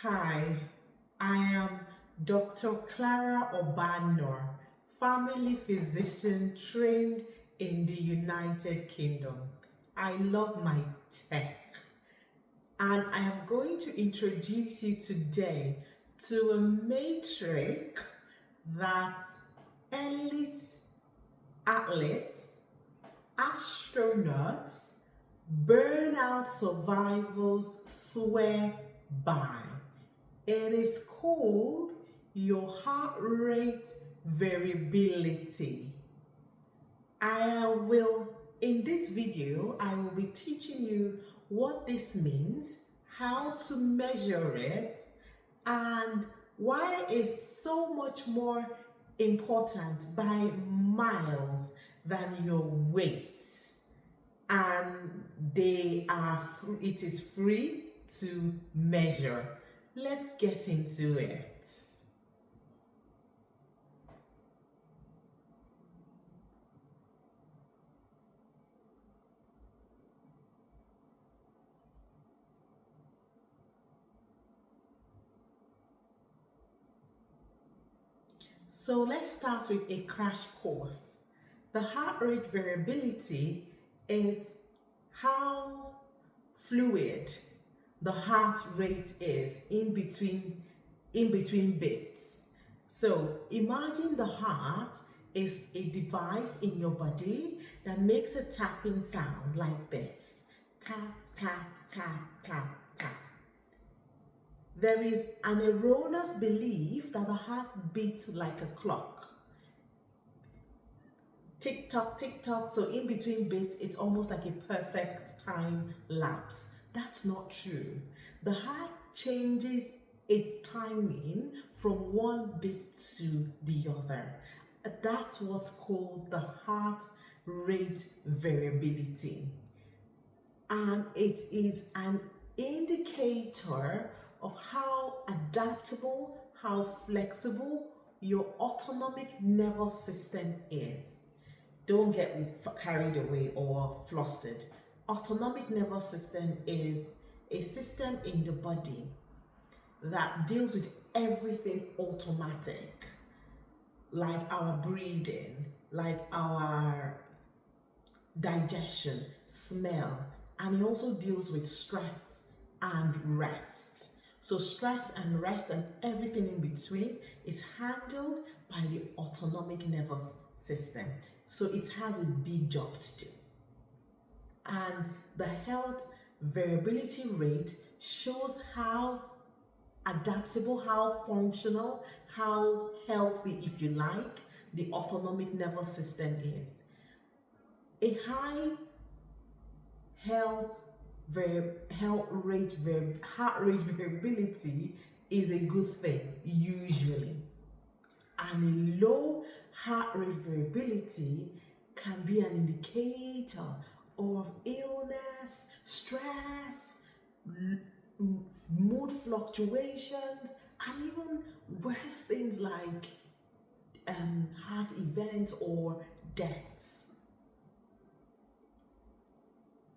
Hi, I am Dr. Clara Obanor, family physician trained in the United Kingdom. I love my tech, and I am going to introduce you today to a matrix that elite athletes, astronauts, burnout survivors swear by. It is called your heart rate variability. In this video, I will be teaching you what this means, how to measure it, and why it's so much more important by miles than your weight. And it is free to measure. Let's get into it. So let's start with a crash course. The heart rate variability is how fluid the heart rate is in between beats. So imagine the heart is a device in your body that makes a tapping sound like this. Tap, tap, tap, tap, tap. There is an erroneous belief that the heart beats like a clock. Tick tock, tick tock. So in between beats, it's almost like a perfect time lapse. That's not true. The heart changes its timing from one beat to the other. That's what's called the heart rate variability. And it is an indicator of how adaptable, how flexible your autonomic nervous system is. Don't get carried away or flustered. Autonomic nervous system is a system in the body that deals with everything automatic, like our breathing, like our digestion, smell, and it also deals with stress and rest. So stress and rest and everything in between is handled by the autonomic nervous system. So it has a big job to do. And the health variability rate shows how adaptable, how functional, how healthy, if you like, the autonomic nervous system is. A high heart rate variability is a good thing usually, and a low heart rate variability can be an indicator of illness, stress, mood fluctuations, and even worse things like heart events or deaths.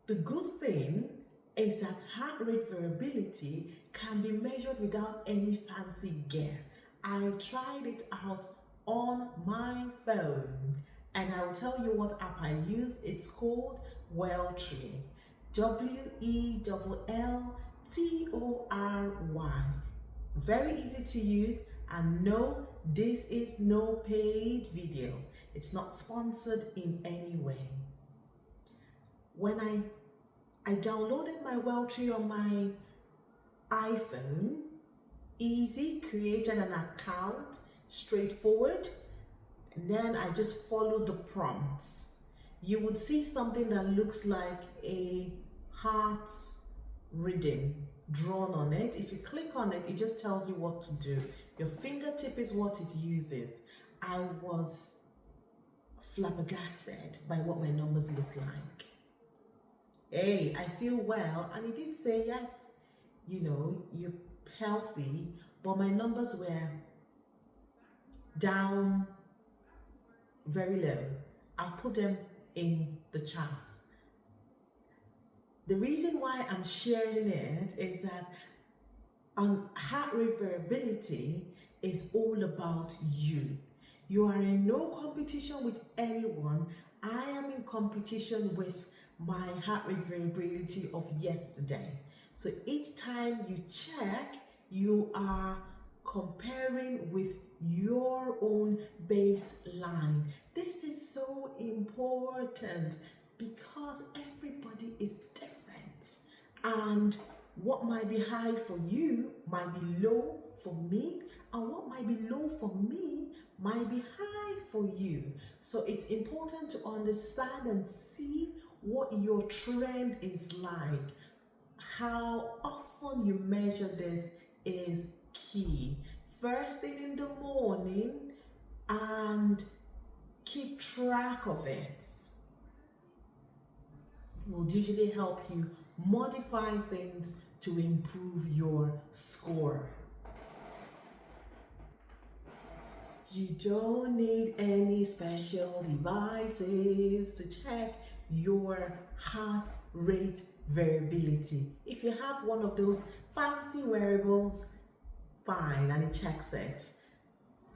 The good thing is that heart rate variability can be measured without any fancy gear. I tried it out on my phone, and I'll tell you what app I use. It's called Welltree. Welltory. Very easy to use, and no, this is no paid video. It's not sponsored in any way. When I downloaded my Welltree on my iPhone, easy, created an account, straightforward, and then I just followed the prompts. You would see something that looks like a heart rhythm drawn on it. If you click on it, it just tells you what to do. Your fingertip is what it uses. I was flabbergasted by what my numbers look like. Hey, I feel well, and it did say yes, you're healthy, but my numbers were down very low. I'll put them in the chat. The reason why I'm sharing it is that And heart rate variability is all about you. You are in no competition with anyone. I am in competition with my heart rate variability of yesterday. So each time you check, you are comparing with your own baseline. This is so important because everybody is different. And what might be high for you might be low for me, and what might be low for me might be high for you. So it's important to understand and see what your trend is like. How often you measure this is key. First thing in the morning, and keep track of it. Will usually help you modify things to improve your score. You don't need any special devices to check your heart rate variability. If you have one of those fancy wearables, fine, and it checks it.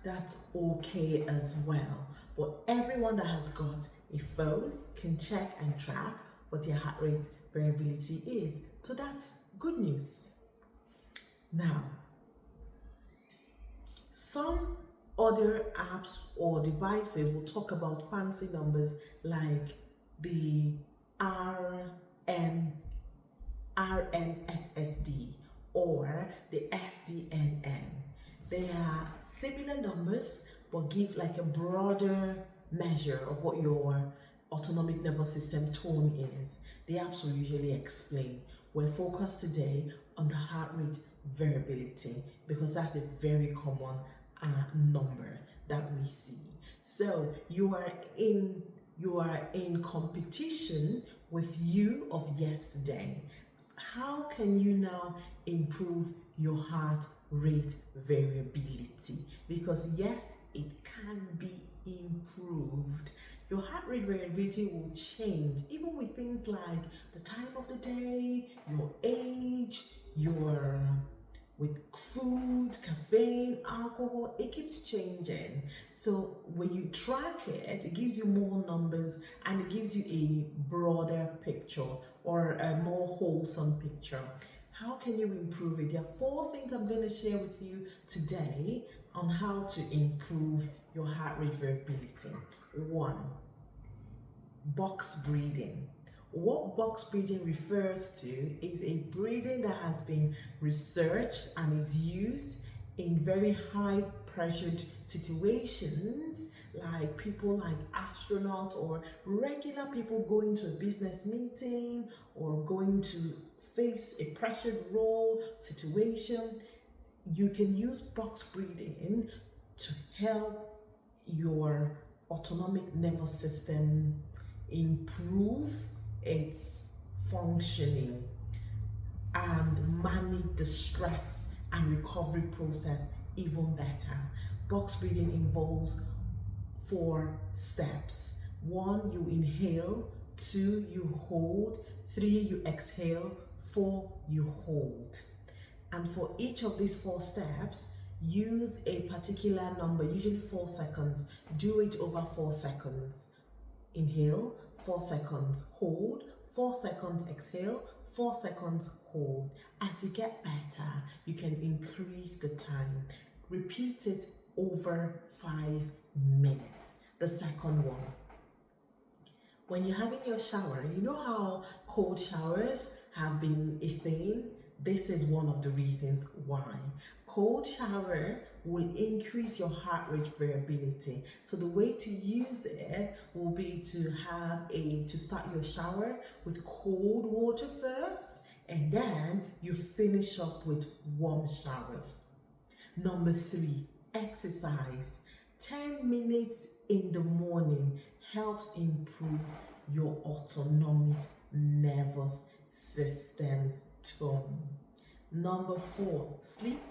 That's okay as well. But everyone that has got a phone can check and track what their heart rate variability is. So that's good news. Now, some other apps or devices will talk about fancy numbers like the RNSSD or the SDNN. They are similar numbers but give like a broader measure of what your autonomic nervous system tone is. The apps will usually explain. We're focused today on the heart rate variability because that's a very common number that we see. So you are in competition with you of yesterday. How can you now improve your heart rate variability? Because yes, it can be improved. Your heart rate variability will change even with things like the time of the day, your age, with food, caffeine, alcohol, it keeps changing. So when you track it, it gives you more numbers and it gives you a broader picture or a more wholesome picture. How can you improve it? There are 4 things I'm going to share with you today on how to improve your heart rate variability. 1, box breathing. What box breathing refers to is a breathing that has been researched and is used in very high pressured situations, like people like astronauts or regular people going to a business meeting or going to face a pressured role situation. You can use box breathing to help your autonomic nervous system improve its functioning and manage the stress and recovery process even better. Box breathing involves 4 steps. 1, you inhale. 2, you hold. 3, you exhale. 4, you hold. And for each of these 4 steps, use a particular number, usually 4 seconds. Do it over 4 seconds. Inhale, 4 seconds, hold, 4 seconds, exhale, 4 seconds, hold. As you get better, you can increase the time. Repeat it over 5 minutes. The second one. When you're having your shower, you know how cold showers have been a thing? This is one of the reasons why. Cold shower will increase your heart rate variability. So the way to use it will be to start your shower with cold water first, and then you finish up with warm showers. Number 3, exercise. 10 minutes in the morning helps improve your autonomic nervous system's tone. Number 4, sleep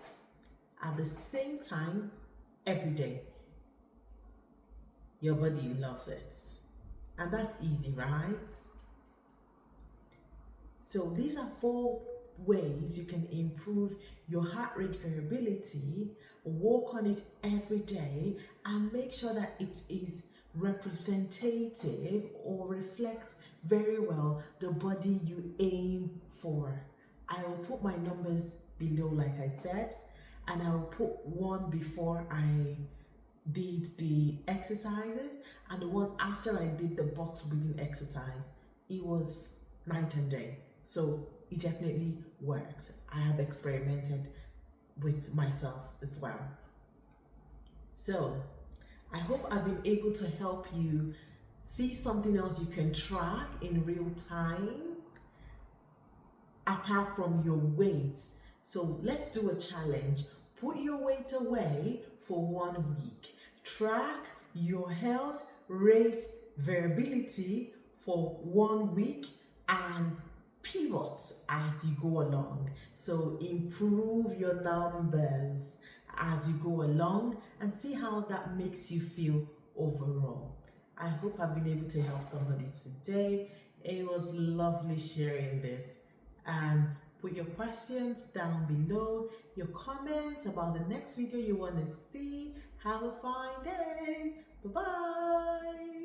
at the same time every day. Your body loves it. And that's easy, right? So these are 4 ways you can improve your heart rate variability, work on it every day, and make sure that it is representative or reflects very well the body you aim for. I will put my numbers below, like I said, and I will put one before I did the exercises and the one after I did the box breathing exercise. It was night and day. So it definitely works. I have experimented with myself as well. So I hope I've been able to help you see something else you can track in real time apart from your weight. So let's do a challenge. Put your weight away for 1 week. Track your heart rate variability for 1 week and pivot as you go along. So improve your numbers as you go along and see how that makes you feel overall. I hope I've been able to help somebody today. It was lovely sharing this. And put your questions down below, your comments about the next video you want to see. Have a fine day. Bye-bye.